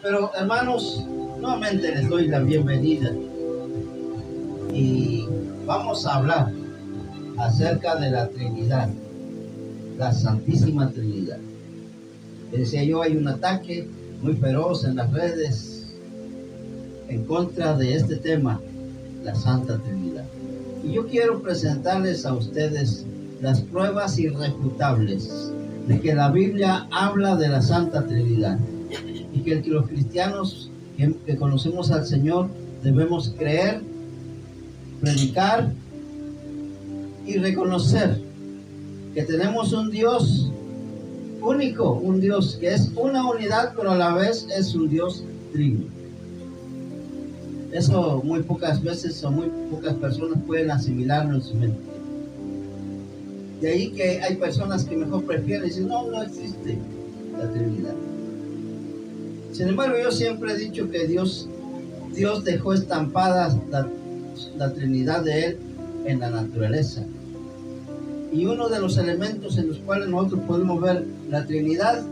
Pero hermanos, nuevamente les doy la bienvenida y vamos a hablar acerca de la Trinidad, la Santísima Trinidad. Decía yo, hay un ataque muy feroz en las redes en contra de este tema, la Santa Trinidad. Y yo quiero presentarles a ustedes las pruebas irrefutables de que la Biblia habla de la Santa Trinidad y que los cristianos que conocemos al Señor debemos creer, predicar y reconocer que tenemos un Dios único, un Dios que es una unidad, pero a la vez es un Dios trino. Eso muy pocas veces o muy pocas personas pueden asimilarlo en su mente. De ahí que hay personas que mejor prefieren decir, no existe la Trinidad. Sin embargo, yo siempre he dicho que Dios dejó estampada la Trinidad de Él en la naturaleza. Y uno de los elementos en los cuales nosotros podemos ver la Trinidad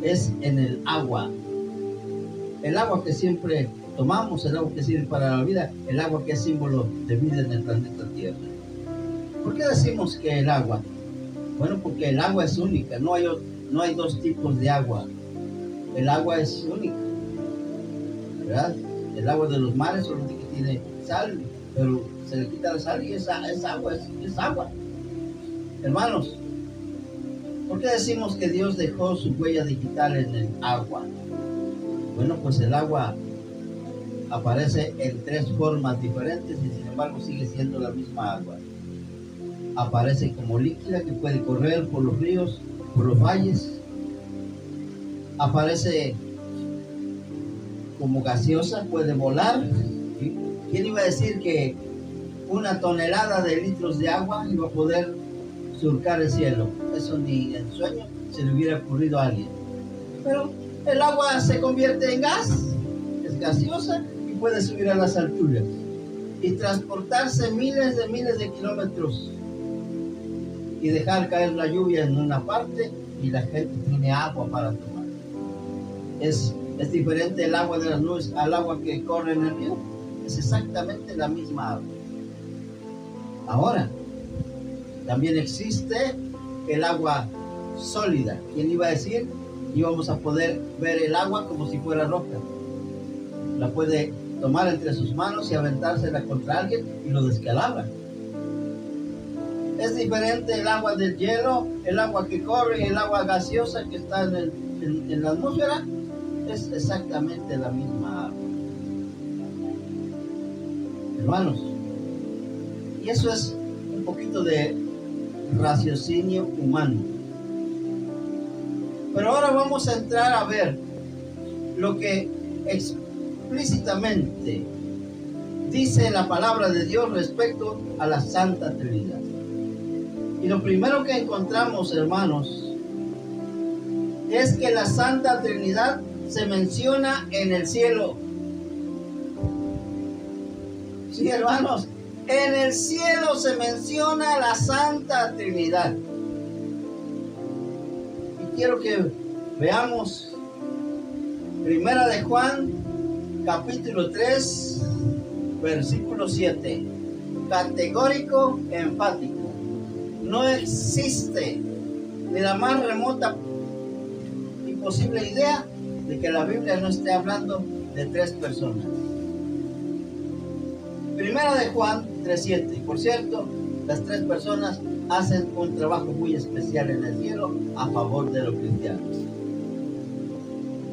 es en el agua. El agua que siempre tomamos, el agua que sirve para la vida, el agua que es símbolo de vida en el planeta Tierra. ¿Por qué decimos que el agua? Bueno, porque el agua es única, no hay dos tipos de agua. El agua es única, ¿verdad? El agua de los mares solamente que tiene sal, pero se le quita la sal y esa agua es agua. Hermanos, ¿por qué decimos que Dios dejó su huella digital en el agua? Bueno, pues el agua aparece en tres formas diferentes y sin embargo sigue siendo la misma agua. Aparece como líquida que puede correr por los ríos, por los valles. Aparece como gaseosa, puede volar. ¿Quién iba a decir que una tonelada de litros de agua iba a poder surcar el cielo? Eso ni en sueño se le hubiera ocurrido a alguien. Pero el agua se convierte en gas, es gaseosa y puede subir a las alturas y transportarse miles de kilómetros y dejar caer la lluvia en una parte y la gente tiene agua para tomar. Es diferente el agua de las nubes al agua que corre en el río. Es exactamente la misma agua. Ahora, también existe el agua sólida. ¿Quién iba a decir? Íbamos a poder ver el agua como si fuera roca. La puede tomar entre sus manos y aventársela contra alguien y lo descalabra. Es diferente el agua del hielo, el agua que corre y el agua gaseosa que está en la atmósfera. Es exactamente la misma agua. Hermanos, y eso es un poquito de raciocinio humano. Pero ahora vamos a entrar a ver lo que explícitamente dice la palabra de Dios respecto a la Santa Trinidad. Y lo primero que encontramos, hermanos, es que la Santa Trinidad se menciona en el cielo. Sí, hermanos, en el cielo se menciona la Santa Trinidad. Y quiero que veamos Primera de Juan, capítulo 3, versículo 7. Categórico, enfático. No existe ni la más remota y posible idea de que la Biblia no esté hablando de tres personas. Primera de Juan 3:7. Por cierto, las tres personas hacen un trabajo muy especial en el cielo a favor de los cristianos.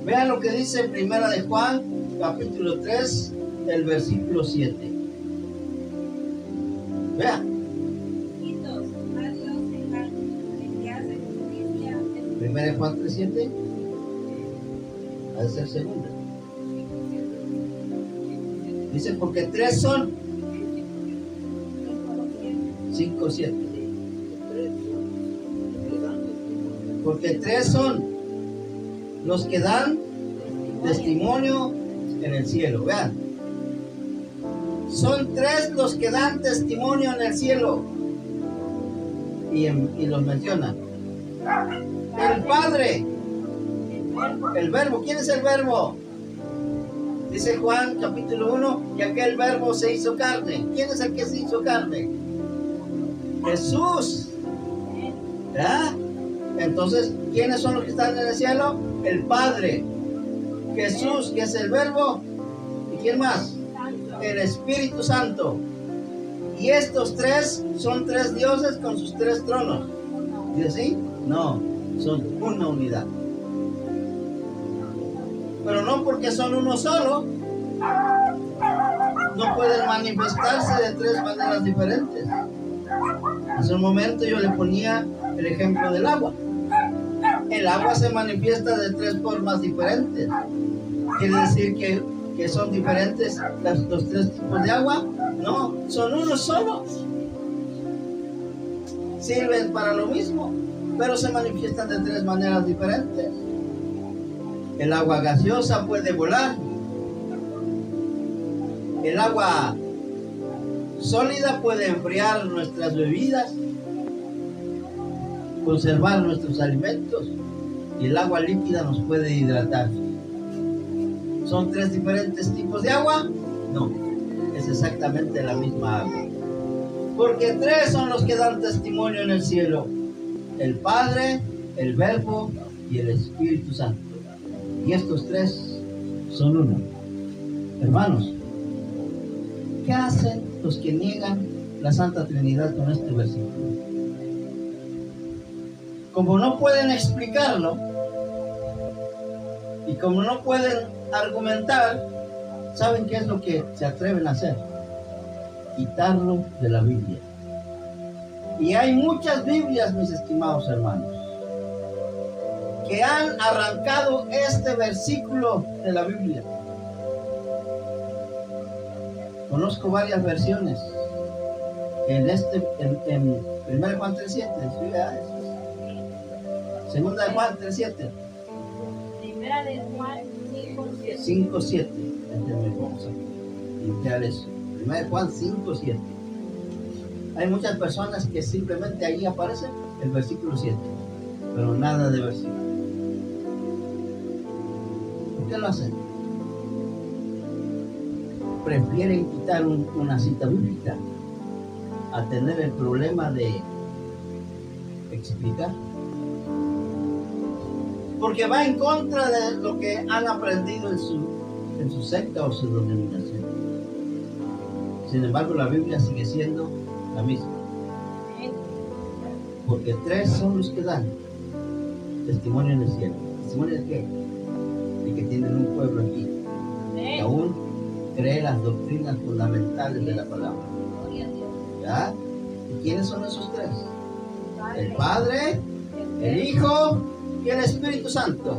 Vean lo que dice Primera de Juan, capítulo 3, el versículo 7. Vean. Primera de Juan 3:7. Ha de ser segunda. Dice, porque tres son. 5:7. Porque tres son los que dan testimonio en el cielo. Vean. Son tres los que dan testimonio en el cielo. Y los menciona. El Padre. El Verbo. ¿Quién es el Verbo? Dice Juan capítulo 1, y aquel verbo se hizo carne. ¿Quién es el que se hizo carne? Jesús. ¿Verdad? Entonces, ¿quiénes son los que están en el cielo? El Padre, Jesús, que es el verbo, ¿y quién más? El Espíritu Santo. Y estos tres son tres dioses con sus tres tronos. ¿Y así? No, son una unidad. Pero no porque son uno solo, no pueden manifestarse de tres maneras diferentes. Hace un momento yo le ponía el ejemplo del agua. El agua se manifiesta de tres formas diferentes. ¿Quiere decir que son diferentes los tres tipos de agua? No, son uno solo. Sirven para lo mismo, pero se manifiestan de tres maneras diferentes. El agua gaseosa puede volar. El agua sólida puede enfriar nuestras bebidas, conservar nuestros alimentos, y el agua líquida nos puede hidratar. ¿Son tres diferentes tipos de agua? No, es exactamente la misma agua. Porque tres son los que dan testimonio en el cielo: el Padre, el Verbo y el Espíritu Santo. Y estos tres son uno. Hermanos, ¿qué hacen los que niegan la Santa Trinidad con este versículo? Como no pueden explicarlo y como no pueden argumentar, ¿saben qué es lo que se atreven a hacer? Quitarlo de la Biblia. Y hay muchas Biblias, mis estimados hermanos, que han arrancado este versículo de la Biblia. Conozco varias versiones. En 1 Juan 3:7, segunda de Juan 3:7. Primera de Juan 5:7. 5:7. Vamos a limpiar eso. 1 de Juan 5:7. Hay muchas personas que simplemente ahí aparece el versículo 7, pero nada de versículo. ¿Por qué lo hacen? Prefieren quitar una cita bíblica a tener el problema de explicar, porque va en contra de lo que han aprendido en su secta o su denominación. Sin embargo, la Biblia sigue siendo la misma, porque tres son los que dan testimonio en el cielo. ¿Testimonio de qué? De que tienen un pueblo aquí que aún cree las doctrinas fundamentales de la palabra. ¿Ya? ¿Y quiénes son esos tres? El Padre, el Hijo y el Espíritu Santo.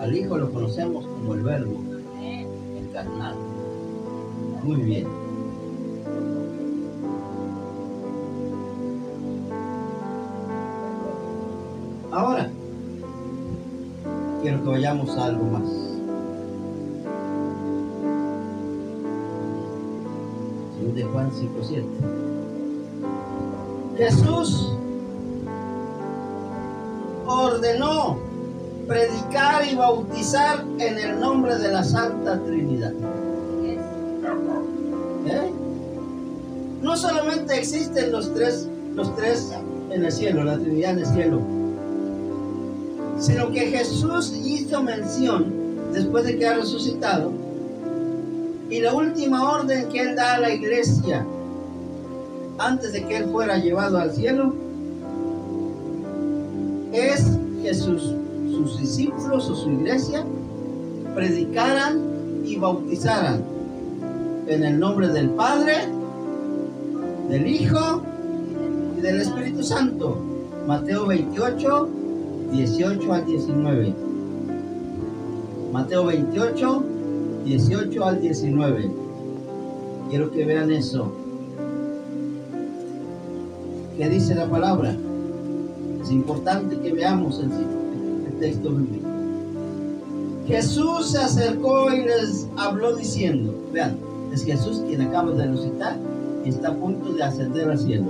Al Hijo lo conocemos como el Verbo encarnado. Muy bien. Ahora, quiero que vayamos a algo más. De Juan 5:7. Jesús ordenó predicar y bautizar en el nombre de la Santa Trinidad. No solamente existen los tres en el cielo, la Trinidad en el cielo, sino que Jesús hizo mención, después de que ha resucitado, y la última orden que Él da a la iglesia antes de que Él fuera llevado al cielo es que sus discípulos o su iglesia predicaran y bautizaran en el nombre del Padre, del Hijo y del Espíritu Santo. Mateo 28, 18 al 19. Mateo 28, 18 al 19. Quiero que vean eso. ¿Qué dice la palabra? Es importante que veamos el texto bíblico. Jesús se acercó y les habló diciendo, vean, es Jesús quien acaba de resucitar y está a punto de ascender al cielo.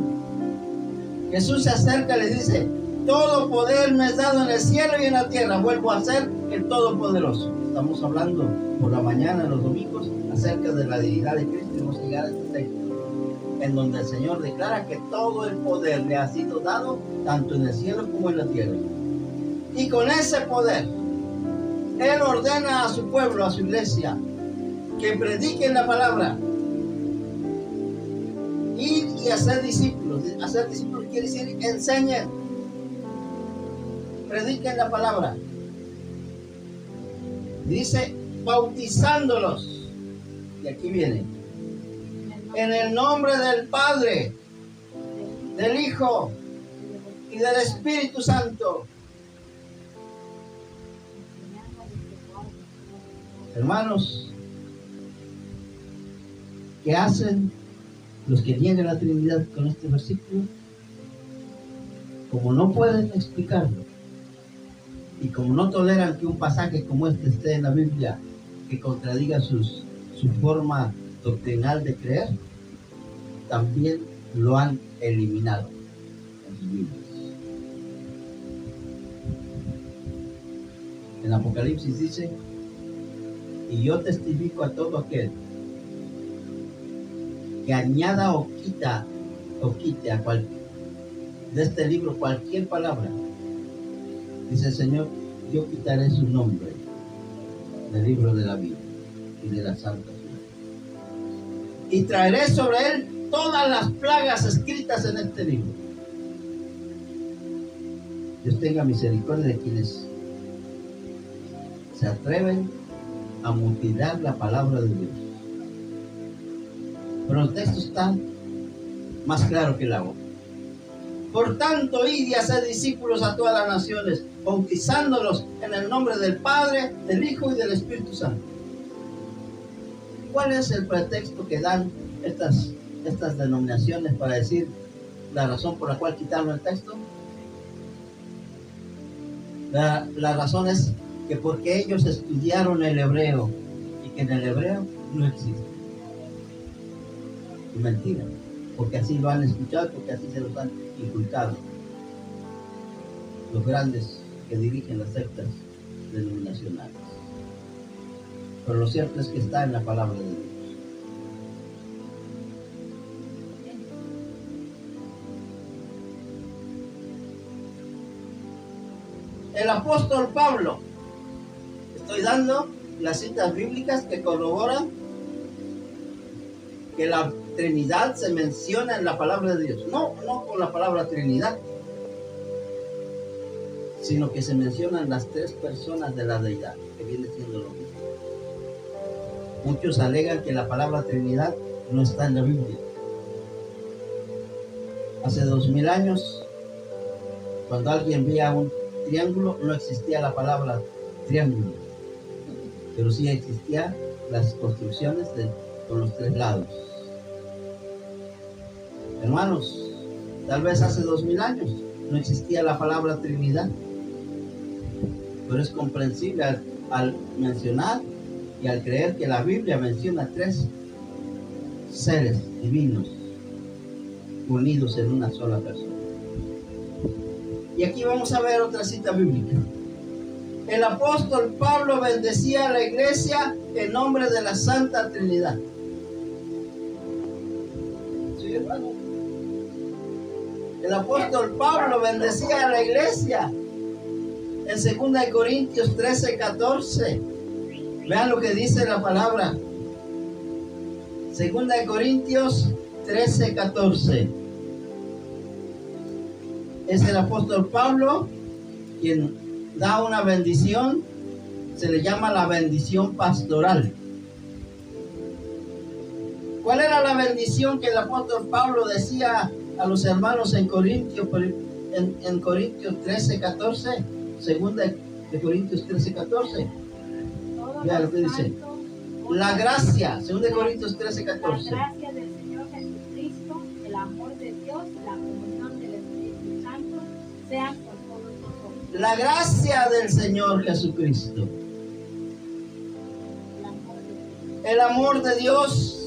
Jesús se acerca y le dice, todo poder me es dado en el cielo y en la tierra. Vuelvo a ser el Todopoderoso. estamos hablando por la mañana, los domingos, acerca de la deidad de Cristo, y vamos a llegar a este texto, en donde el Señor declara que todo el poder le ha sido dado, tanto en el cielo como en la tierra. Y con ese poder, Él ordena a su pueblo, a su iglesia, que prediquen la palabra. Ir y hacer discípulos. Hacer discípulos quiere decir enseñen. Prediquen la palabra. Dice, bautizándolos. Y aquí viene. En el nombre del Padre, del Hijo y del Espíritu Santo. Hermanos, ¿qué hacen los que niegan la Trinidad con este versículo? Como no pueden explicarlo y como no toleran que un pasaje como este esté en la Biblia que contradiga su forma doctrinal de creer, también lo han eliminado en sus Biblias. En Apocalipsis dice: y yo testifico a todo aquel que añada o quite de este libro cualquier palabra, dice el Señor, yo quitaré su nombre del libro de la vida y de la santa ciudad, y traeré sobre él todas las plagas escritas en este libro. Dios tenga misericordia de quienes se atreven a mutilar la palabra de Dios. Pero el texto está más claro que el agua. Por tanto, id y haced discípulos a todas las naciones, bautizándolos en el nombre del Padre, del Hijo y del Espíritu Santo. ¿Cuál es el pretexto que dan estas denominaciones para decir la razón por la cual quitaron el texto? La razón es que porque ellos estudiaron el hebreo y que en el hebreo no existe. Y mentira, porque así lo han escuchado, porque así se los han inculcado los grandes que dirigen las sectas denominacionales. Pero lo cierto es que está en la palabra de Dios. El apóstol Pablo, estoy dando las citas bíblicas que corroboran que la Trinidad se menciona en la palabra de Dios. No con la palabra Trinidad, sino que se mencionan las tres personas de la deidad, que viene siendo lo mismo. Muchos alegan que la palabra Trinidad no está en la Biblia. Hace 2000 años, cuando alguien veía un triángulo, no existía la palabra triángulo, pero sí existían las construcciones con los tres lados. Hermanos, tal vez hace 2000 años no existía la palabra Trinidad, pero es comprensible al mencionar y al creer que la Biblia menciona tres seres divinos unidos en una sola persona. Y aquí vamos a ver otra cita bíblica. El apóstol Pablo bendecía a la iglesia en nombre de la Santa Trinidad. ¿Sí, hermano? El apóstol Pablo bendecía a la iglesia en 2 Corintios 13:14. Vean lo que dice la palabra. 2 Corintios 13:14. Es el apóstol Pablo quien da una bendición, se le llama la bendición pastoral. ¿Cuál era la bendición que el apóstol Pablo decía a los hermanos en Corintios, en Corintios 13:14? 2 de Corintios 13:14. Vean lo que dice. La gracia, 2 de Corintios 13:14. La gracia del Señor Jesucristo, el amor de Dios, la comunión del Espíritu Santo, sean con todos nosotros. La gracia del Señor Jesucristo, el amor de Dios,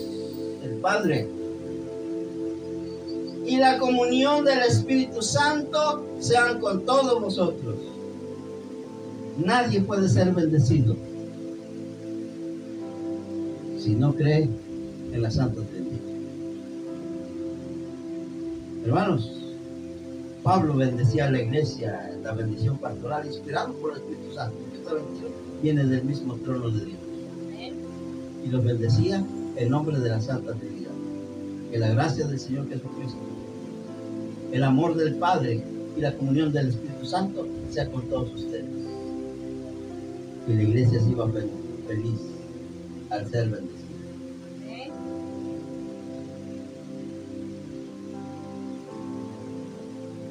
el Padre, y la comunión del Espíritu Santo sean con todos vosotros. Nadie puede ser bendecido si no cree en la Santa Trinidad. Hermanos, Pablo bendecía a la iglesia, la bendición pastoral, inspirado por el Espíritu Santo. Esta bendición viene del mismo trono de Dios. Y los bendecía en nombre de la Santa Trinidad. Que la gracia del Señor Jesucristo, el amor del Padre y la comunión del Espíritu Santo sea con todos ustedes. Y la iglesia se iba feliz al ser bendecida.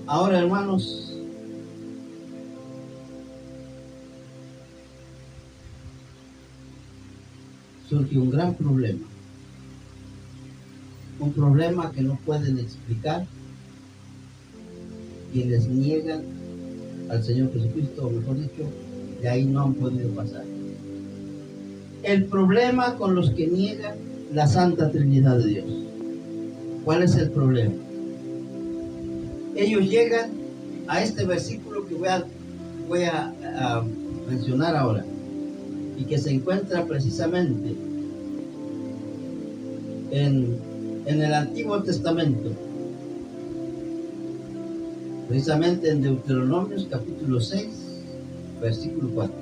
Ahora, hermanos, surge un gran problema. Un problema que no pueden explicar quienes niegan al Señor Jesucristo, o mejor dicho, de ahí no han podido pasar. El problema con los que niegan la Santa Trinidad de Dios. ¿Cuál es el problema? Ellos llegan a este versículo que voy a mencionar ahora, y que se encuentra precisamente en el Antiguo Testamento, precisamente en Deuteronomios capítulo 6, versículo 4.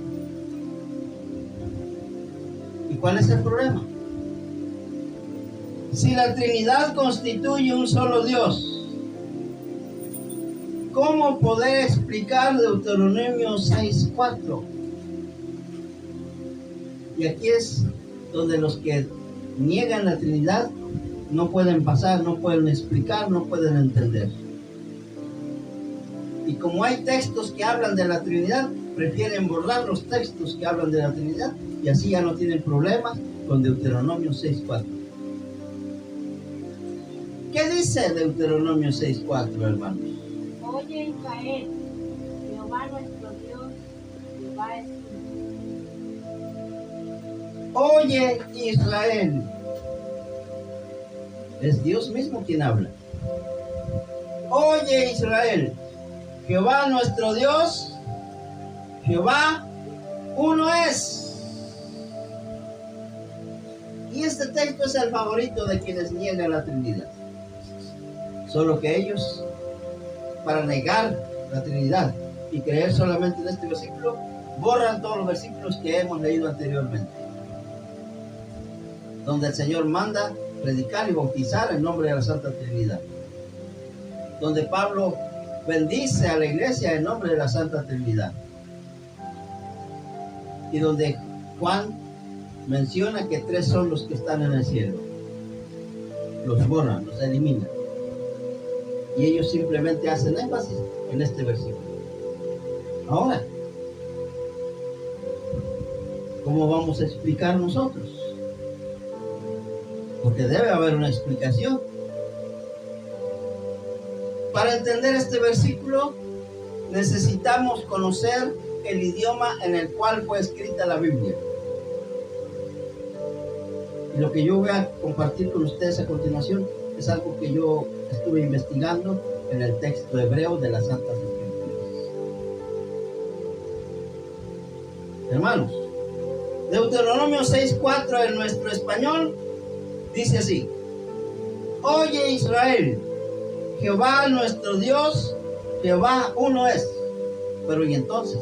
¿Y cuál es el problema? Si la Trinidad constituye un solo Dios, ¿cómo poder explicar Deuteronomio 6:4? Y aquí es donde los que niegan la Trinidad no pueden pasar, no pueden explicar, no pueden entender. Y como hay textos que hablan de la Trinidad, prefieren borrar los textos que hablan de la Trinidad, y así ya no tienen problemas con Deuteronomio 6:4. ¿Qué dice Deuteronomio 6:4, hermanos? Oye Israel, Jehová nuestro Dios, Jehová es uno. Oye Israel. Es Dios mismo quien habla. Oye Israel, Jehová nuestro Dios, Jehová uno es. Y este texto es el favorito de quienes niegan la Trinidad. Solo que ellos, para negar la Trinidad y creer solamente en este versículo, borran todos los versículos que hemos leído anteriormente, donde el Señor manda predicar y bautizar en nombre de la Santa Trinidad, donde Pablo bendice a la iglesia en nombre de la Santa Trinidad, y donde Juan menciona que 3 son los que están en el cielo. Los borran, los eliminan, y ellos simplemente hacen énfasis en este versículo. Ahora, ¿cómo vamos a explicar nosotros? Porque debe haber una explicación. Para entender este versículo, necesitamos conocer el idioma en el cual fue escrita la Biblia. Y lo que yo voy a compartir con ustedes a continuación es algo que yo estuve investigando en el texto hebreo de las Santas Escrituras. Hermanos, Deuteronomio 6:4 en nuestro español dice así: Oye Israel, Jehová nuestro Dios, Jehová uno es. Pero ¿y entonces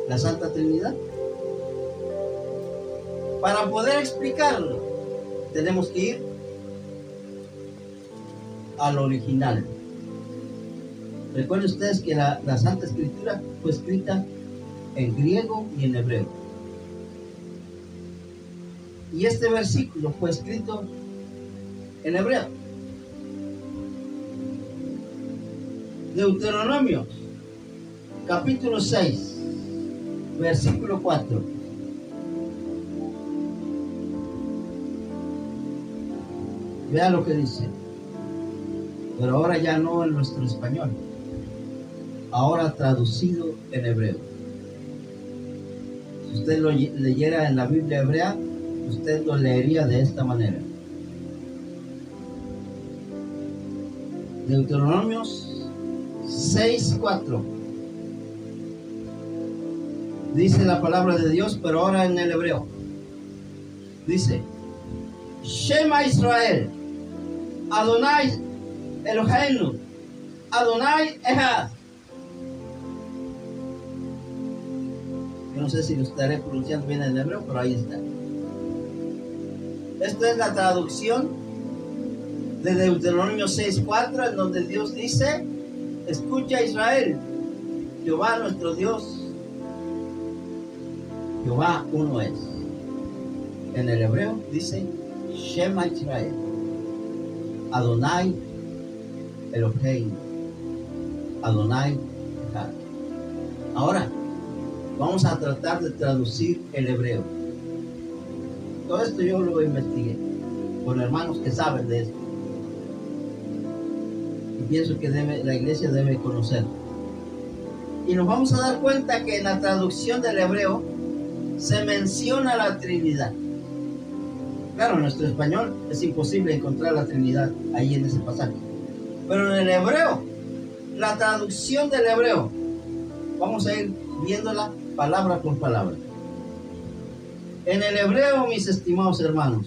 la Santa Trinidad? Para poder explicarlo, tenemos que ir al original. Recuerden ustedes que la Santa Escritura fue escrita en griego y en hebreo. Y este versículo fue escrito en hebreo. Deuteronomio capítulo 6, versículo 4. Vea lo que dice. Pero ahora ya no en nuestro español, ahora traducido en hebreo. Si usted lo leyera en la Biblia hebrea, usted lo leería de esta manera. Deuteronomios 6:4. Dice la palabra de Dios, pero ahora en el hebreo. Dice: Shema Israel, Adonai Eloheinu, Adonai Echad. Yo no sé si lo estaré pronunciando bien en hebreo, pero ahí está. Esta es la traducción de Deuteronomio 6:4, en donde Dios dice: escucha Israel, Jehová nuestro Dios, Jehová uno es. En el hebreo dice Shema Israel, Adonai Eloheinu, Adonai Echad. Ahora vamos a tratar de traducir el hebreo. Todo esto yo lo investigué con hermanos que saben de esto, y pienso que la iglesia debe conocer. Y nos vamos a dar cuenta que en la traducción del hebreo se menciona la Trinidad. Claro, en nuestro español es imposible encontrar la Trinidad ahí en ese pasaje, pero en el hebreo, la traducción del hebreo, vamos a ir viéndola palabra por palabra. En el hebreo, mis estimados hermanos,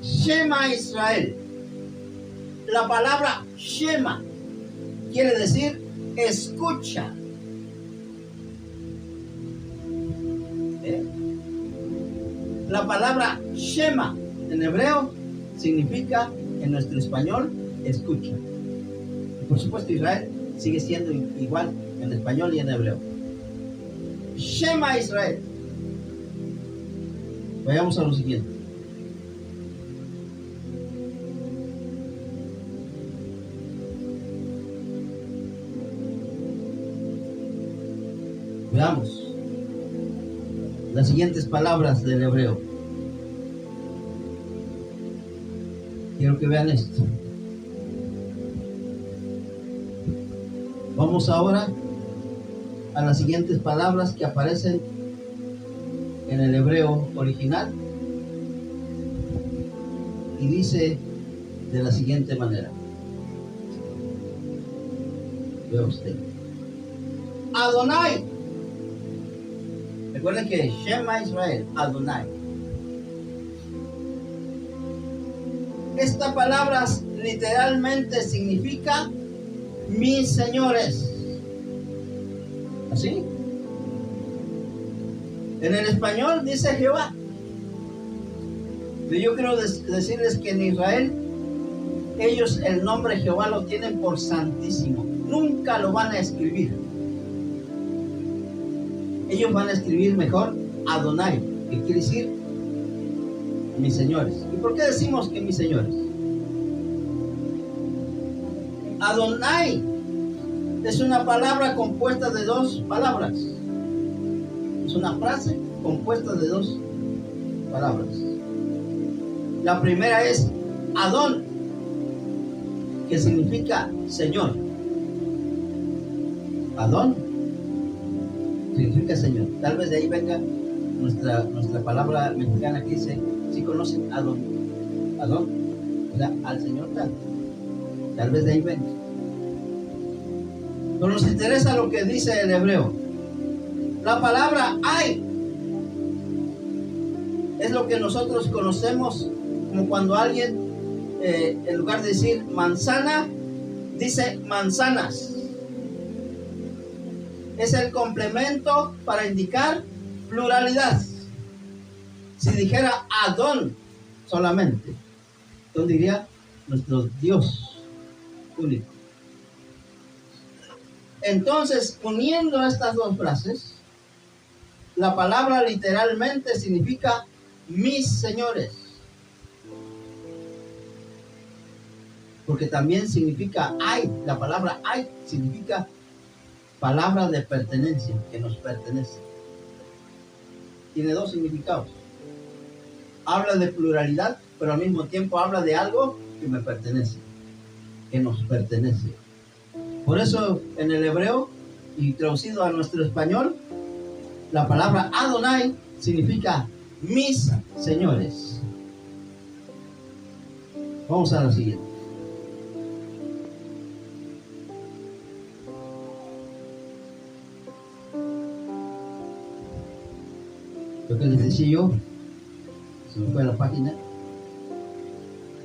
Shema Israel, la palabra Shema quiere decir escucha. La palabra Shema en hebreo significa, en nuestro español, escucha. Y por supuesto, Israel sigue siendo igual en español y en hebreo. Shema Israel. Vayamos a lo siguiente. Veamos las siguientes palabras del hebreo. Quiero que vean esto. Vamos ahora a las siguientes palabras que aparecen en el hebreo original, y dice de la siguiente manera. Vea usted. Adonai. Recuerden que Shema Israel, Adonai. Esta palabra literalmente significa mis señores. ¿Así? En el español dice Jehová. Pero yo quiero decirles que en Israel, ellos el nombre Jehová lo tienen por santísimo. Nunca lo van a escribir. Ellos van a escribir mejor Adonai, que quiere decir mis señores. ¿Y por qué decimos que mis señores? Adonai es una palabra compuesta de dos palabras. Es una frase compuesta de dos palabras. La primera es Adón, que significa Señor. Adón significa Señor. Tal vez de ahí venga nuestra palabra mexicana que dice, si conocen Adón, Adón, o sea, al Señor tal vez de ahí venga. Pero nos interesa lo que dice el hebreo. La palabra hay es lo que nosotros conocemos como cuando alguien, en lugar de decir manzana, dice manzanas. Es el complemento para indicar pluralidad. Si dijera Adón solamente, entonces diría nuestro Dios único. Entonces, uniendo estas dos frases, la palabra literalmente significa mis señores. Porque también significa hay. La palabra hay significa palabra de pertenencia, que nos pertenece. Tiene dos significados. Habla de pluralidad, pero al mismo tiempo habla de algo que me pertenece, que nos pertenece. Por eso en el hebreo, y traducido a nuestro español, la palabra Adonai significa mis señores. Vamos a la siguiente. Lo que les decía yo, se me fue la página.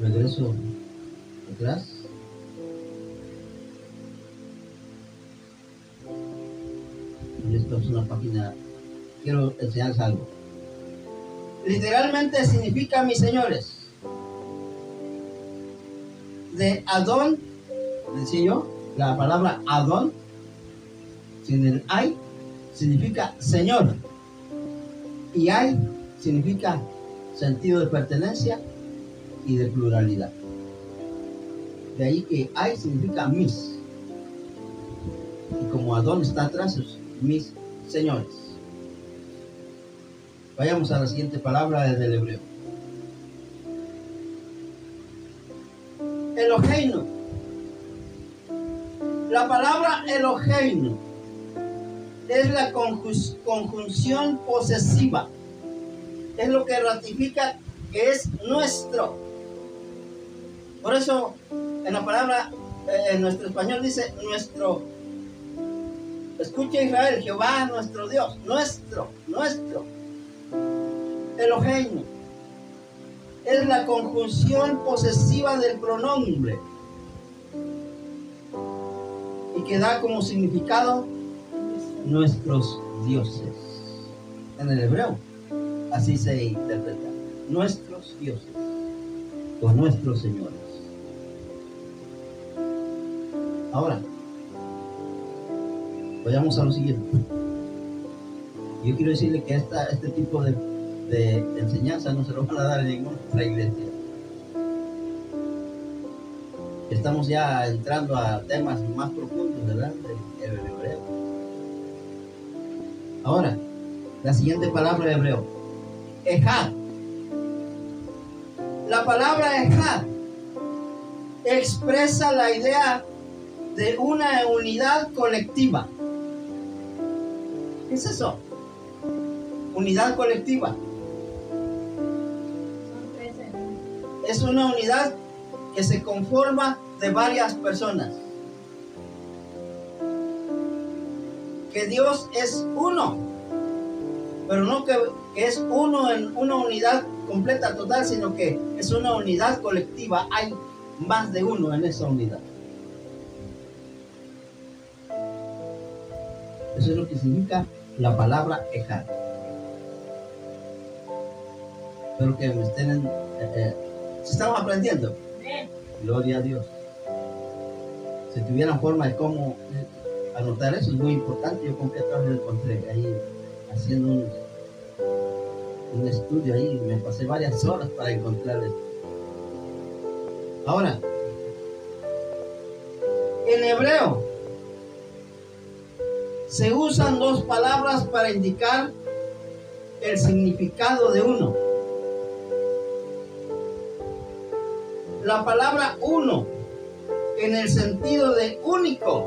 Regreso atrás. Y esto es una página. Quiero enseñarles algo. Literalmente significa, mis señores, de Adón, decía yo, la palabra Adón, sin el ay, significa Señor. Y ay significa sentido de pertenencia y de pluralidad. De ahí que ay significa mis. Y como Adón está atrás, es mis señores. Vayamos a la siguiente palabra desde el hebreo. Eloheinu. La palabra Eloheinu es la conjunción posesiva. Es lo que ratifica que es nuestro. Por eso en la palabra, en nuestro español dice nuestro. Escucha Israel, Jehová nuestro Dios. Nuestro. Eloheinu es la conjunción posesiva del pronombre y que da como significado nuestros dioses. En el hebreo así se interpreta, nuestros dioses o nuestros señores. Ahora vayamos a lo siguiente. Yo quiero decirle que este tipo de enseñanza no se lo van a dar en ninguna otra iglesia. Estamos ya entrando a temas más profundos, ¿verdad? Del hebreo. Ahora, la siguiente palabra de hebreo, Ejad. La palabra Ejad expresa la idea de una unidad colectiva. ¿Qué es eso? Unidad colectiva. Es una unidad que se conforma de varias personas. Que Dios es uno, pero no que es uno en una unidad completa, total, sino que es una unidad colectiva. Hay más de uno en esa unidad. Eso es lo que significa la palabra Ejad. Espero que me estén si estamos aprendiendo. Gloria a Dios. Si tuvieran forma de cómo anotar eso, es muy importante. Yo con qué trabajo lo encontré ahí haciendo un estudio ahí, me pasé varias horas para encontrar esto. Ahora, en hebreo se usan dos palabras para indicar el significado de uno. La palabra uno, en el sentido de único,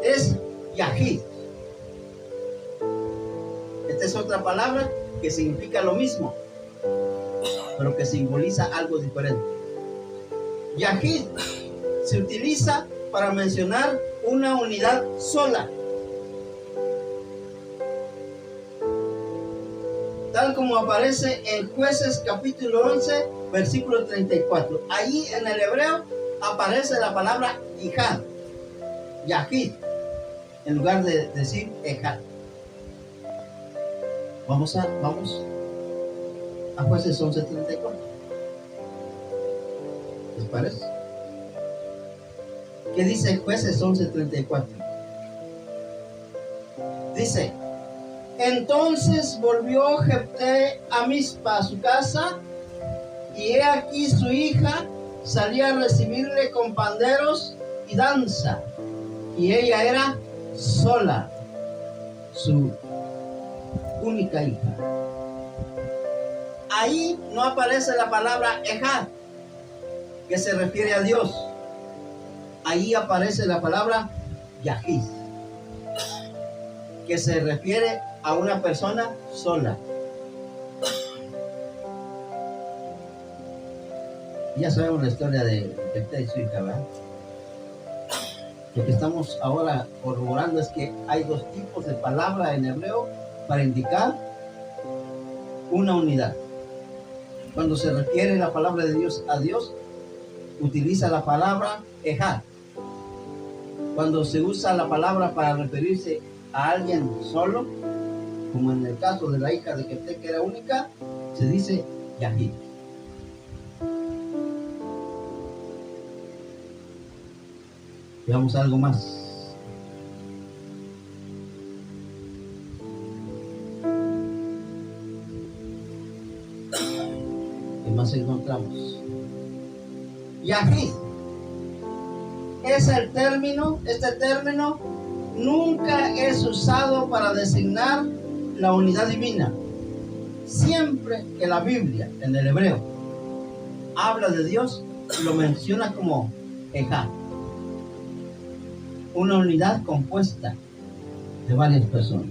es Yahid. Esta es otra palabra que significa lo mismo, pero que simboliza algo diferente. Yahid se utiliza para mencionar una unidad sola, tal como aparece en Jueces capítulo 11, versículo 34. Allí en el hebreo aparece la palabra Ijad, Yahid, en lugar de decir Ejad. Vamos a Jueces 11, 34. ¿Les parece? ¿Qué dice Jueces 11, 34? Dice: entonces volvió Jefté a Mizpa, a su casa, y he aquí su hija salía a recibirle con panderos y danza, y ella era sola, su única hija. Ahí no aparece la palabra Ejad, que se refiere a Dios. Ahí aparece la palabra Yahid, que se refiere a una persona sola. Ya sabemos la historia de Jefté y su hija, ¿verdad? Lo que estamos ahora corroborando es que hay dos tipos de palabra en hebreo para indicar una unidad. Cuando se refiere la palabra de Dios a Dios, utiliza la palabra ejad. Cuando se usa la palabra para referirse a alguien solo, como en el caso de la hija de Jefté, que era única, se dice Yahid. Veamos algo más. ¿Qué más encontramos? Yahid es el término, este término nunca es usado para designar la unidad divina. Siempre que la Biblia, en el hebreo, habla de Dios, lo menciona como Ejad, una unidad compuesta de varias personas.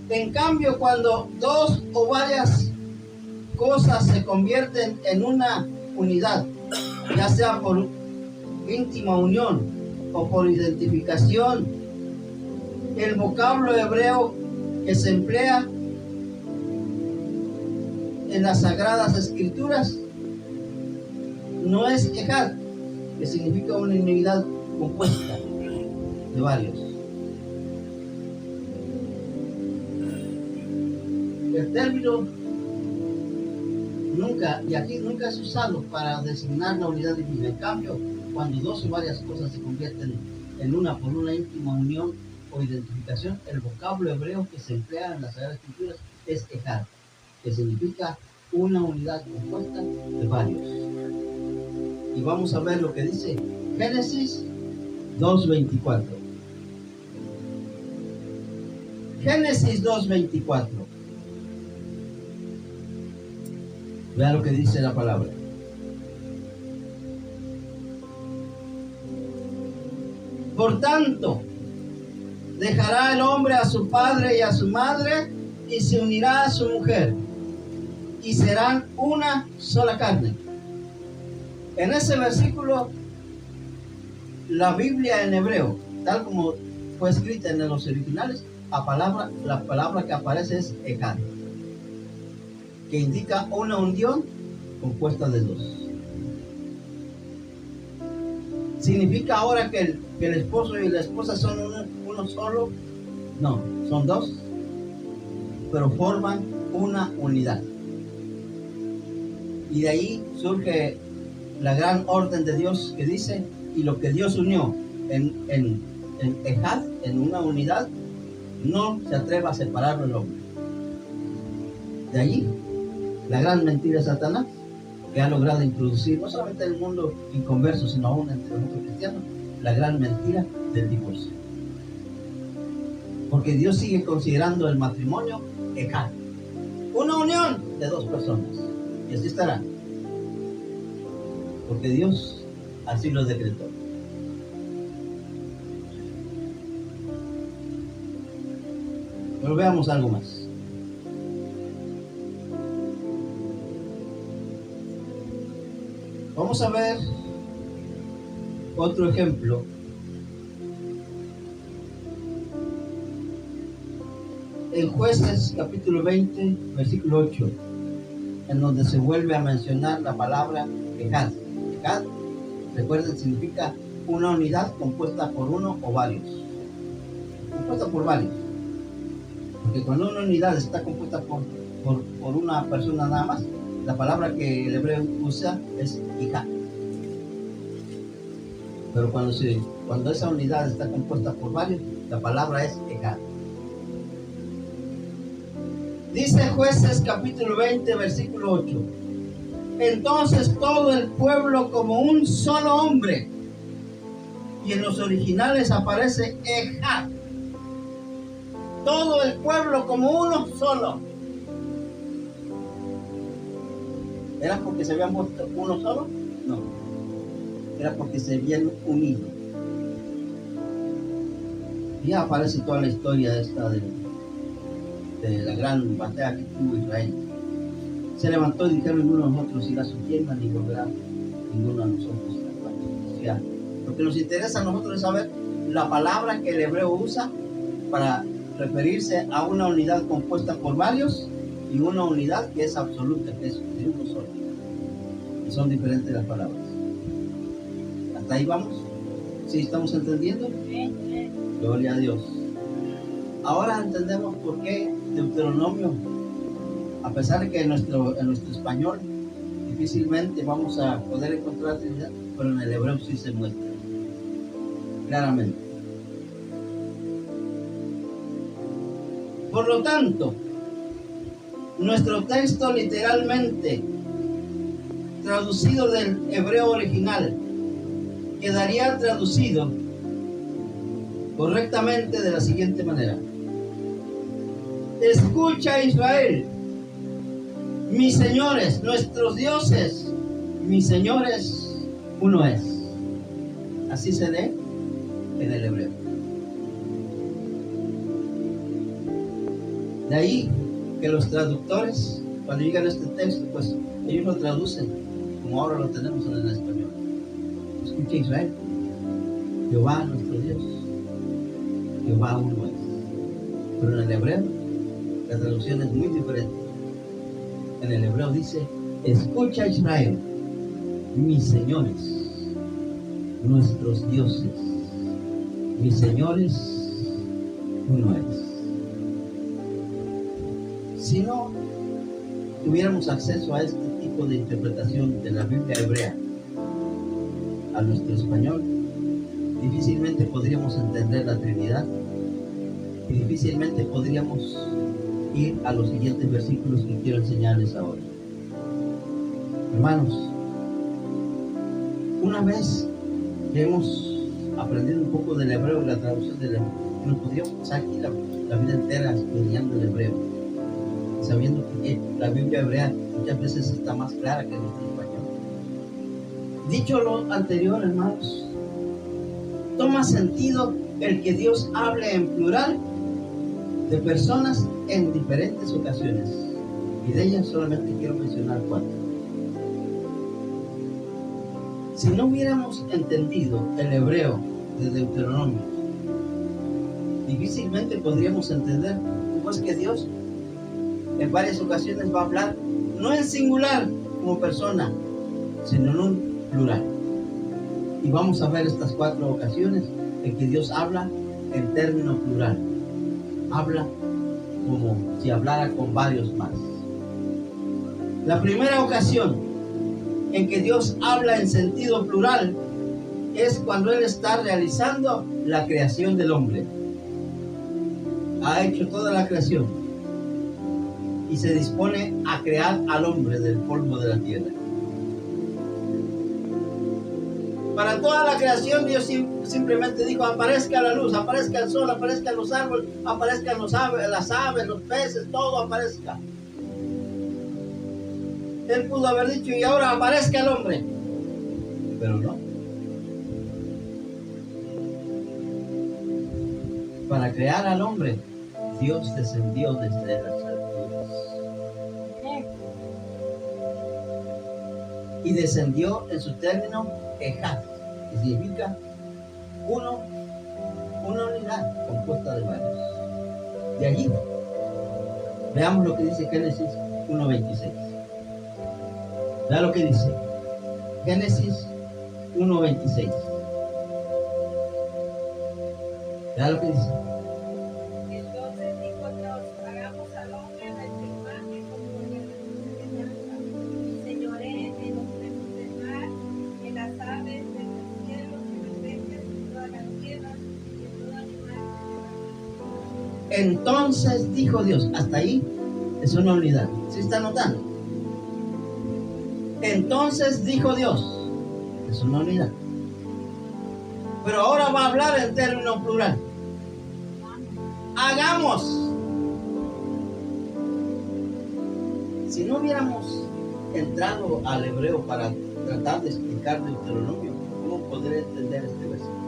En cambio, cuando dos o varias cosas se convierten en una unidad, ya sea por íntima unión o por identificación, el vocablo hebreo que se emplea en las Sagradas Escrituras no es ejad, que significa una unidad compuesta de varios. El término nunca, y aquí nunca es usado para designar la unidad divina. En cambio, cuando dos o varias cosas se convierten en una por una íntima unión o identificación, el vocablo hebreo que se emplea en las Sagradas Escrituras es ejad, que significa una unidad compuesta de varios. Y vamos a ver lo que dice Génesis 2:24. Génesis 2:24. Vea lo que dice la palabra. Por tanto, dejará el hombre a su padre y a su madre y se unirá a su mujer y serán una sola carne. En ese versículo, la Biblia en hebreo, tal como fue escrita en los originales, la palabra que aparece es ejad, que indica una unión compuesta de dos. ¿Significa ahora que el esposo y la esposa son uno solo? No, son dos, pero forman una unidad. Y de ahí surge la gran orden de Dios que dice, y lo que Dios unió en ejad, en una unidad, no se atreva a separarlo el hombre. De allí la gran mentira de Satanás, que ha logrado introducir no solamente en el mundo inconverso, sino aún entre nosotros cristianos, la gran mentira del divorcio. Porque Dios sigue considerando el matrimonio ejad, una unión de dos personas, y así estará, porque Dios así lo decretó. Pero veamos algo más. Vamos a ver otro ejemplo. En Jueces capítulo 20, versículo 8, en donde se vuelve a mencionar la palabra ejad. Ejad, recuerden, significa una unidad compuesta por uno o varios. Compuesta por varios. Porque cuando una unidad está compuesta por una persona nada más, la palabra que el hebreo usa es hija. Pero cuando esa unidad está compuesta por varios, la palabra es ejad. Dice Jueces capítulo 20, versículo 8. Entonces todo el pueblo como un solo hombre, y en los originales aparece ejad. Todo el pueblo como uno solo. ¿Era porque se habían puesto uno solo? No. Era porque se habían unido. Ya aparece toda la historia esta de la gran batalla que tuvo Israel. Se levantó y dijeron: ninguno de nosotros irá a su tienda, ni volverá ninguno de nosotros. O sea, lo que nos interesa a nosotros es saber la palabra que el hebreo usa para referirse a una unidad compuesta por varios, y una unidad que es absoluta, que es de uno solo. Y son diferentes las palabras. ¿Hasta ahí vamos? ¿Sí estamos entendiendo? Gloria a Dios. Ahora entendemos por qué Deuteronomio, a pesar de que en nuestro español difícilmente vamos a poder encontrar Trinidad, pero en el hebreo sí se muestra claramente. Por lo tanto, nuestro texto literalmente traducido del hebreo original quedaría traducido correctamente de la siguiente manera: escucha, Israel, mis señores, nuestros dioses, mis señores, uno es. Así se lee en el hebreo. De ahí que los traductores, cuando llegan a este texto, pues ellos lo traducen como ahora lo tenemos en el español. Escucha, Israel, Jehová nuestro Dios, Jehová uno es. Pero en el hebreo la traducción es muy diferente. En el hebreo dice: escucha, Israel, mis señores, nuestros dioses, mis señores, uno es. Si no tuviéramos acceso a este tipo de interpretación de la Biblia hebrea a nuestro español, difícilmente podríamos entender la Trinidad y difícilmente podríamos ir a los siguientes versículos que quiero enseñarles ahora. Hermanos, una vez que hemos aprendido un poco del hebreo y la traducción del hebreo, nos podríamos pasar aquí la vida entera estudiando el hebreo, sabiendo que la Biblia hebrea muchas veces está más clara que nuestro español. Dicho lo anterior, hermanos, toma sentido el que Dios hable en plural de personas en diferentes ocasiones, y de ellas solamente quiero mencionar 4. Si no hubiéramos entendido el hebreo de Deuteronomio, difícilmente podríamos entender cómo es que Dios en varias ocasiones va a hablar no en singular como persona, sino en un plural. Y vamos a ver estas 4 ocasiones en que Dios habla en término plural. Habla como si hablara con varios más. La primera ocasión en que Dios habla en sentido plural es cuando Él está realizando la creación del hombre. Ha hecho toda la creación y se dispone a crear al hombre del polvo de la tierra. Para toda la creación Dios simplemente dijo: aparezca la luz, aparezca el sol, aparezcan los árboles, aparezcan las aves, los peces, todo aparezca. Él pudo haber dicho: y ahora aparezca el hombre, pero no. Para crear al hombre, Dios descendió desde las alturas y descendió en su término Ejad, que significa una unidad compuesta de varios. De allí veamos lo que dice Génesis 1:26. Vea lo que dice Génesis 1:26. Vea lo que dice. Entonces dijo Dios: hagamos al hombre a nuestra imagen conforme a nuestra semejanza, y señoree en los peces del mar, en las aves de los cielos, en las bestias, en todas las tierras, y en todo animal que se mueve. Entonces dijo Dios. Hasta ahí es una unidad. ¿Sí está notando? Entonces dijo Dios. Es una unidad. Pero ahora va a hablar en término plural. Hagamos. Si no hubiéramos entrado al hebreo para tratar de explicar Deuteronomio, ¿cómo podré entender este versículo?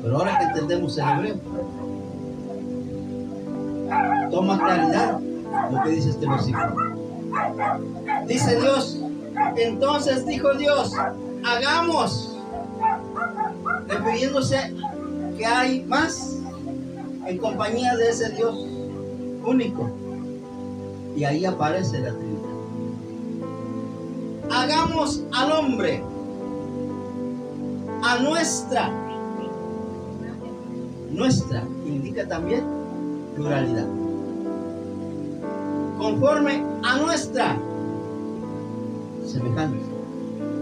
Pero ahora que entendemos el hebreo, toma claridad lo que dice este versículo. Dice Dios: entonces dijo Dios, hagamos, refiriéndose que hay más en compañía de ese Dios único. Y ahí aparece la Trinidad. Hagamos al hombre a nuestra indica también pluralidad. Conforme a nuestra semejanza.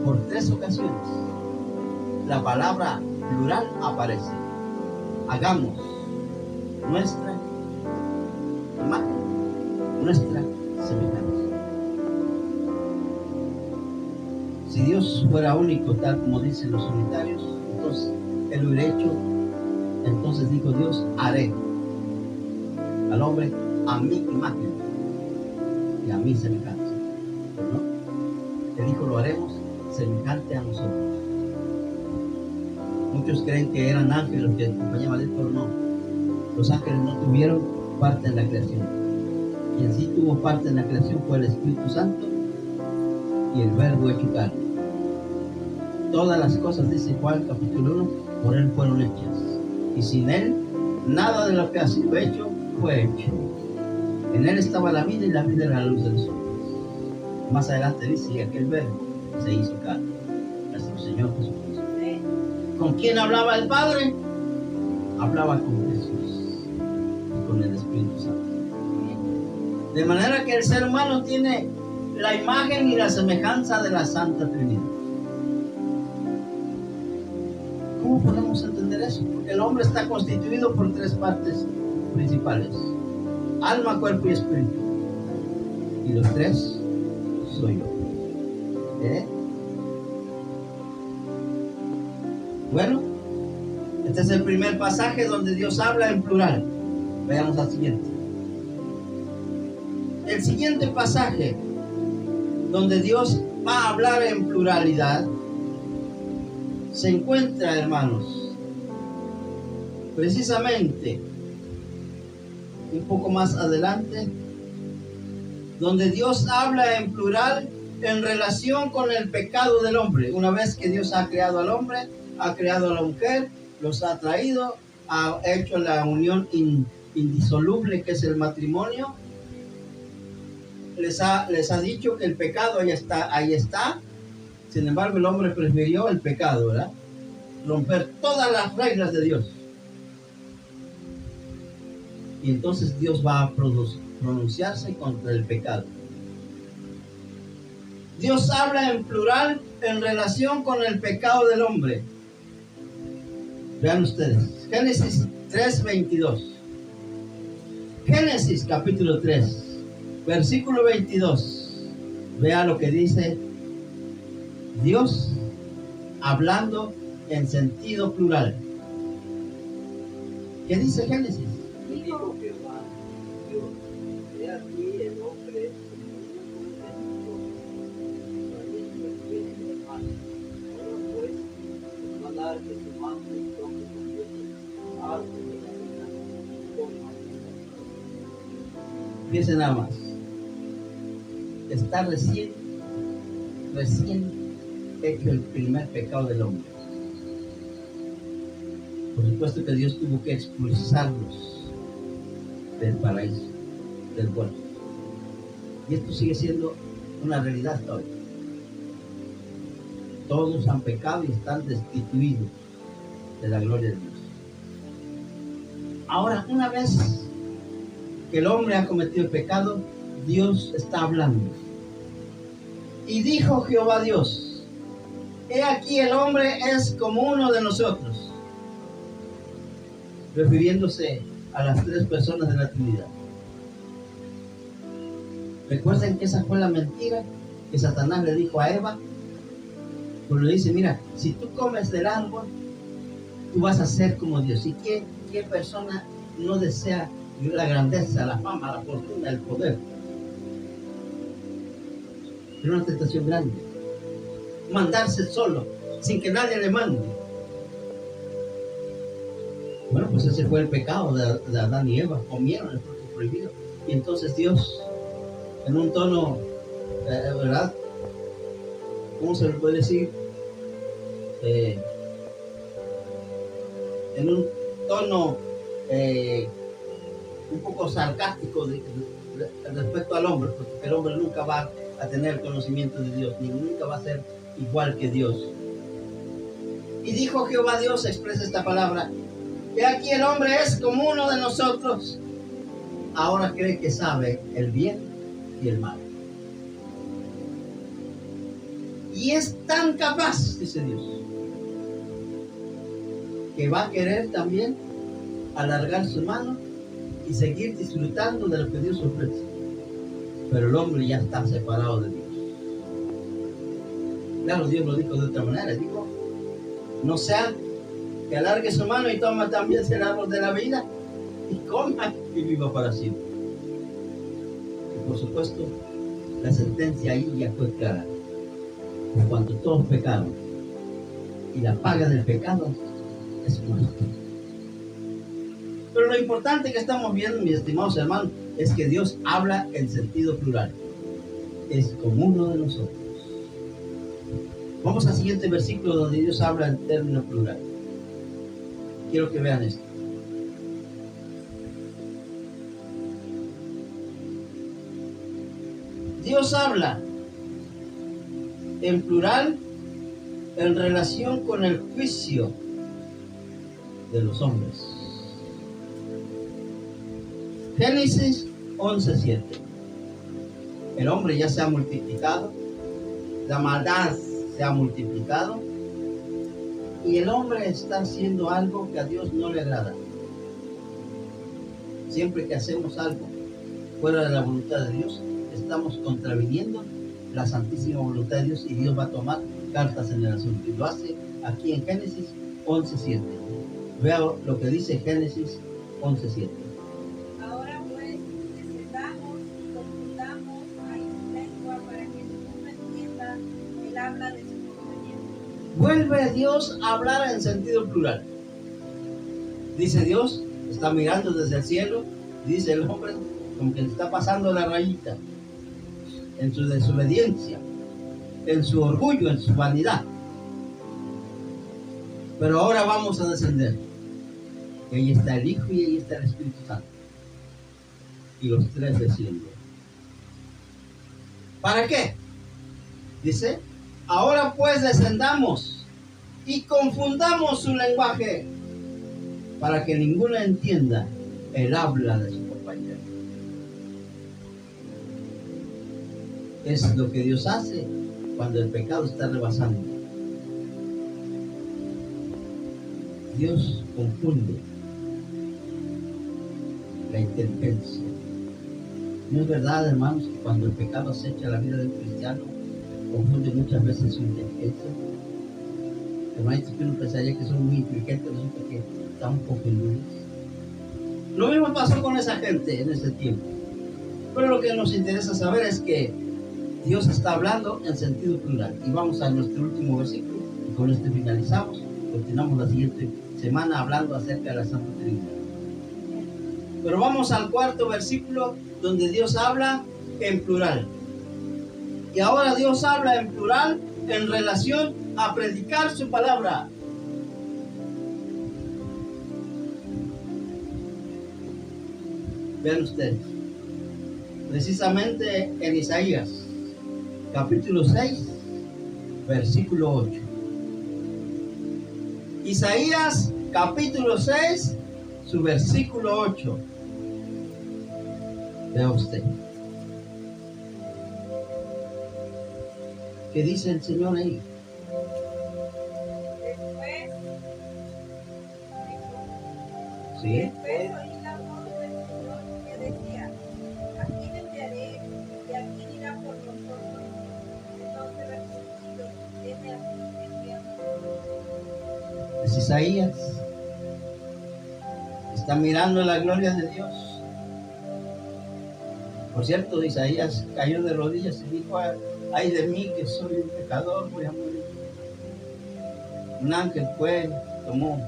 Por 3 ocasiones la palabra plural aparece. Hagamos nuestra imagen, nuestra semejanza. Si Dios fuera único, tal como dicen los unitarios, entonces Él lo hubiera hecho. Entonces dijo Dios: haré al hombre a mi imagen y a mi semejanza. ¿No? Él dijo: lo haremos semejante a nosotros. Muchos creen que eran ángeles los que acompañaban a Él, pero no. Los ángeles no tuvieron parte en la creación. Quien sí tuvo parte en la creación fue el Espíritu Santo y el Verbo hecho carne. Todas las cosas, dice Juan capítulo 1, por Él fueron hechas. Y sin Él, nada de lo que ha sido hecho fue hecho. En Él estaba la vida y la vida era la luz de los hombres. Más adelante dice: y aquel Verbo se hizo carne, nuestro Señor Jesucristo. ¿Con quién hablaba el Padre? Hablaba con Jesús y con el Espíritu Santo. De manera que el ser humano tiene la imagen y la semejanza de la Santa Trinidad. ¿Cómo podemos entender eso? Porque el hombre está constituido por 3 partes principales: alma, cuerpo y espíritu. Y los 3 soy yo. Bueno, este es el primer pasaje donde Dios habla en plural. Veamos al siguiente. El siguiente pasaje donde Dios va a hablar en pluralidad se encuentra, hermanos, precisamente un poco más adelante, donde Dios habla en plural en relación con el pecado del hombre. Una vez que Dios ha creado al hombre, ha creado a la mujer, los ha traído, ha hecho la unión indisoluble que es el matrimonio. Les ha dicho que el pecado ahí está. Sin embargo, el hombre prefirió el pecado, ¿verdad? Romper todas las reglas de Dios. Y entonces Dios va a pronunciarse contra el pecado. Dios habla en plural en relación con el pecado del hombre. Vean ustedes, Génesis 3:22. Génesis capítulo 3, versículo 22. Vea lo que dice Dios hablando en sentido plural. ¿Qué dice Génesis? Y dijo Jehová, Dios: he aquí el hombre tiene de mano. Ahora pues, va a dar de su mano y toque con Dios algo de la vida, toma. Fíjense nada más. Está recién hecho el primer pecado del hombre. Por supuesto que Dios tuvo que expulsarlos del paraíso, del huerto. Y esto sigue siendo una realidad hasta hoy. Todos han pecado y están destituidos de la gloria de Dios. Ahora, una vez que el hombre ha cometido el pecado, Dios está hablando. Y dijo Jehová Dios: he aquí el hombre es como uno de nosotros, refiriéndose a las 3 personas de la Trinidad. Recuerden que esa fue la mentira que Satanás le dijo a Eva, cuando le dice: mira, si tú comes del árbol, tú vas a ser como Dios. ¿Y qué persona no desea la grandeza, la fama, la fortuna, el poder? Era una tentación grande. Mandarse solo, sin que nadie le mande. Bueno, pues ese fue el pecado de Adán y Eva. Comieron el fruto prohibido. Y entonces Dios, en un tono, ¿verdad? ¿Cómo se le puede decir? En un tono un poco sarcástico respecto al hombre, porque el hombre nunca va a tener conocimiento de Dios, ni nunca va a ser igual que Dios. Y dijo Jehová Dios, expresa esta palabra: que aquí el hombre es como uno de nosotros, ahora cree que sabe el bien y el mal. Y es tan capaz, dice Dios, que va a querer también alargar su mano y seguir disfrutando de lo que Dios ofrece. Pero el hombre ya está separado de Dios. Claro, Dios lo dijo de otra manera. Dijo: no sea que alargue su mano y toma también el árbol de la vida y coma y viva para siempre. Y por supuesto, la sentencia ahí ya fue clara. Por cuanto todos pecaron, y la paga del pecado es muerte. Pero lo importante que estamos viendo, mis estimados hermanos, es que Dios habla en sentido plural. Es como uno de nosotros. Vamos al siguiente versículo donde Dios habla en término plural. Quiero que vean esto. Dios habla en plural en relación con el juicio de los hombres. Génesis 11:7. El hombre ya se ha multiplicado, la maldad se ha multiplicado y el hombre está haciendo algo que a Dios no le agrada. Siempre que hacemos algo fuera de la voluntad de Dios, estamos contraviniendo la santísima voluntad de Dios y Dios va a tomar cartas en el asunto. Y lo hace aquí en Génesis 11:7. Vea lo que dice Génesis 11:7. Ahora pues, descendamos y confundamos a su lengua para que ninguno entienda el habla de su compañero. Vuelve Dios a hablar en sentido plural. Dice Dios, está mirando desde el cielo, dice el hombre, como que le está pasando la rayita en su desobediencia, en su orgullo, en su vanidad. Pero ahora vamos a descender. Y ahí está el Hijo y ahí está el Espíritu Santo. Y los tres descienden. ¿Para qué? Dice, ahora pues descendamos y confundamos su lenguaje para que ninguno entienda el habla de su compañero. Es lo que Dios hace cuando el pecado está rebasando. Dios confunde la inteligencia. ¿No es verdad, hermanos, que cuando el pecado acecha la vida del cristiano, confunde muchas veces su inteligencia? Hermanos, que uno pensaría que son muy inteligentes, resulta que están confundidos. Lo mismo pasó con esa gente en ese tiempo. Pero lo que nos interesa saber es que Dios está hablando en sentido plural. Y vamos a nuestro último versículo, y con este finalizamos. Continuamos la siguiente semana hablando acerca de la Santa Trinidad. Pero vamos al cuarto versículo, donde Dios habla en plural. Y ahora Dios habla en plural en relación a predicar su palabra. Vean ustedes, precisamente en Isaías, capítulo 6, versículo 8. Isaías, capítulo 6, su versículo 8. Vea usted. ¿Qué dice el Señor ahí? ¿Sí? Después oí la voz del Señor que decía: aquí me enviaré y aquí irá por nosotros. Entonces respondido, heme aquí, envíame. Es Isaías. Está mirando la gloria de Dios. Por cierto, Isaías cayó de rodillas y dijo: ay de mí que soy un pecador, voy a morir. Un ángel fue, tomó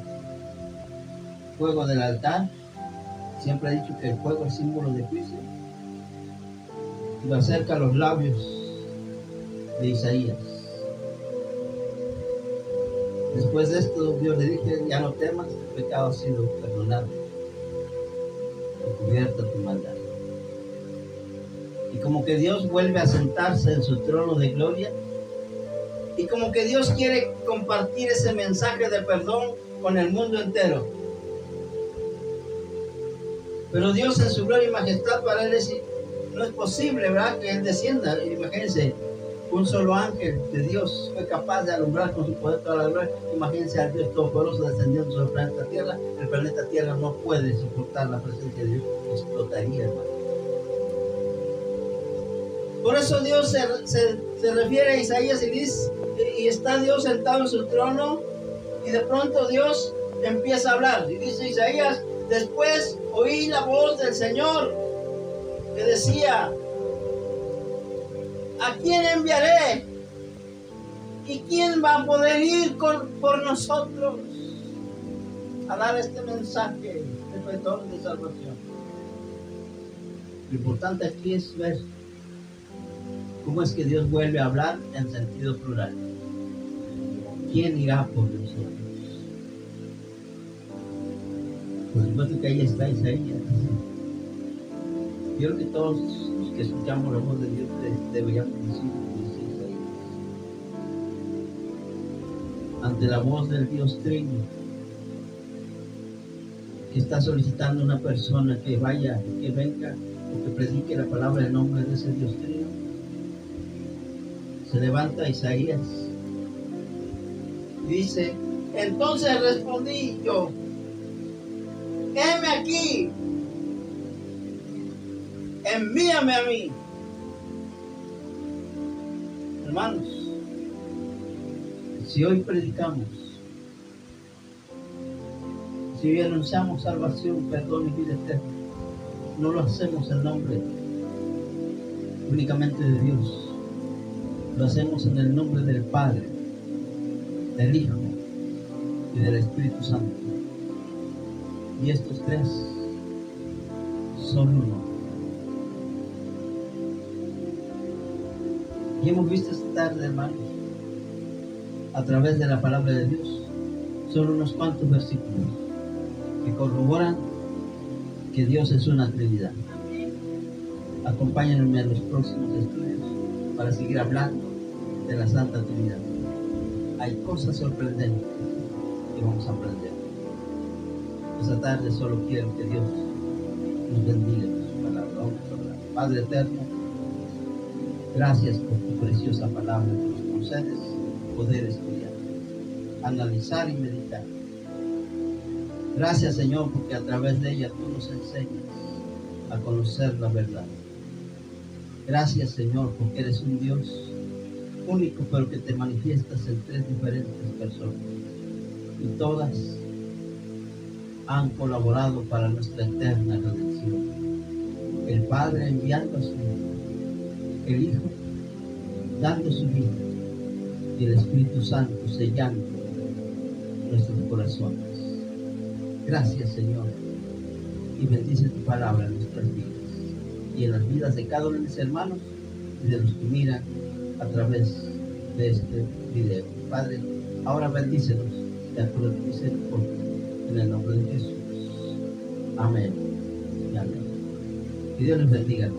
fuego del altar. Siempre ha dicho que el fuego es símbolo de juicio. Y lo acerca a los labios de Isaías. Después de esto, Dios le dice: ya no temas, tu pecado ha sido perdonado. cubierta tu maldad. Y como que Dios vuelve a sentarse en su trono de gloria, y como que Dios quiere compartir ese mensaje de perdón con el mundo entero. Pero Dios en su gloria y majestad, para él no es posible, ¿verdad?, que él descienda. Imagínense, un solo ángel de Dios fue capaz de alumbrar con su poder toda la gloria. Imagínense al Dios Todopoderoso descendiendo sobre el planeta Tierra. El planeta Tierra no puede soportar la presencia de Dios, explotaría, hermano. Por eso Dios se refiere a Isaías y dice, y está Dios sentado en su trono, y de pronto Dios empieza a hablar. Y dice Isaías: después oí la voz del Señor que decía: ¿a quién enviaré? ¿Y quién va a poder ir por nosotros a dar este mensaje de perdón, de salvación? Lo importante aquí es ver cómo es que Dios vuelve a hablar en sentido plural. ¿Quién irá por nosotros? Por supuesto que ahí está Isaías. Yo creo que todos los que escuchamos la voz de Dios deberíamos decir Isaías. Ante la voz del Dios Trino, que está solicitando una persona que vaya, que venga, o que predique la palabra en nombre de ese Dios Trino, se levanta Isaías y dice: entonces respondí yo: heme aquí, envíame a mí. Hermanos, si hoy predicamos, si hoy anunciamos salvación, perdón y vida eterna, no lo hacemos en nombre únicamente de Dios. Lo hacemos en el nombre del Padre, del Hijo y del Espíritu Santo. Y estos tres son uno. Y hemos visto esta tarde, hermanos, a través de la palabra de Dios, son unos cuantos versículos que corroboran que Dios es una Trinidad. Acompáñenme en los próximos estudios para seguir hablando de la Santa Trinidad. Hay cosas sorprendentes que vamos a aprender. Esta tarde solo quiero que Dios nos bendiga con su palabra. Vamos a hablar. Padre eterno, gracias por tu preciosa palabra que nos concedes poder estudiar, analizar y meditar. Gracias, Señor, porque a través de ella tú nos enseñas a conocer la verdad. Gracias, Señor, porque eres un Dios único, pero que te manifiestas en tres diferentes personas. Y todas han colaborado para nuestra eterna redención. El Padre enviando a su Hijo, el Hijo dando su vida, y el Espíritu Santo sellando nuestros corazones. Gracias, Señor, y bendice tu palabra en nuestras vidas y en las vidas de cada uno de mis hermanos y de los que miran a través de este video. Padre, ahora bendícenos de acuerdo a tu misericordia, en el nombre de Jesús. Amén y amén. Que Dios les bendiga.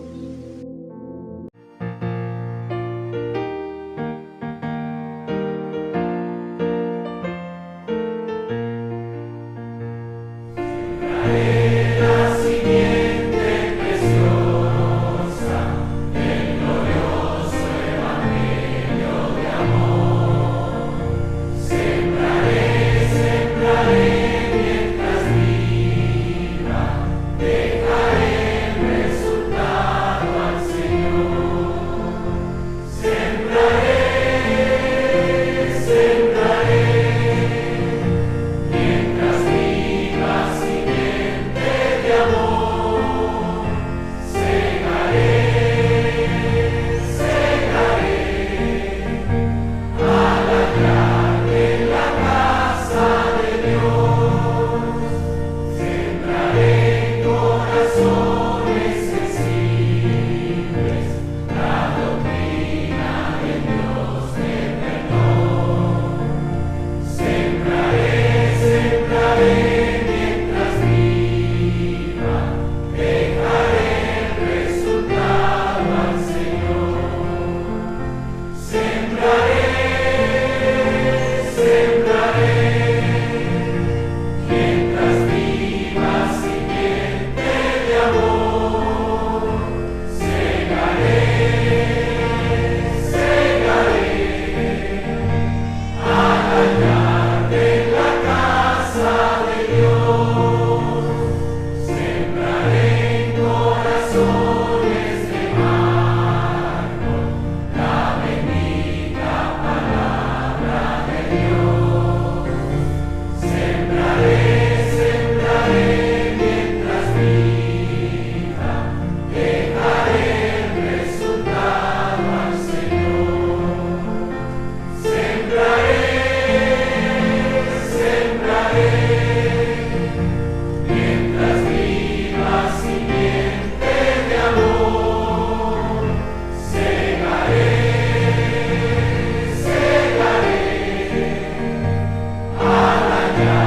Dejaré el resultado. Gloria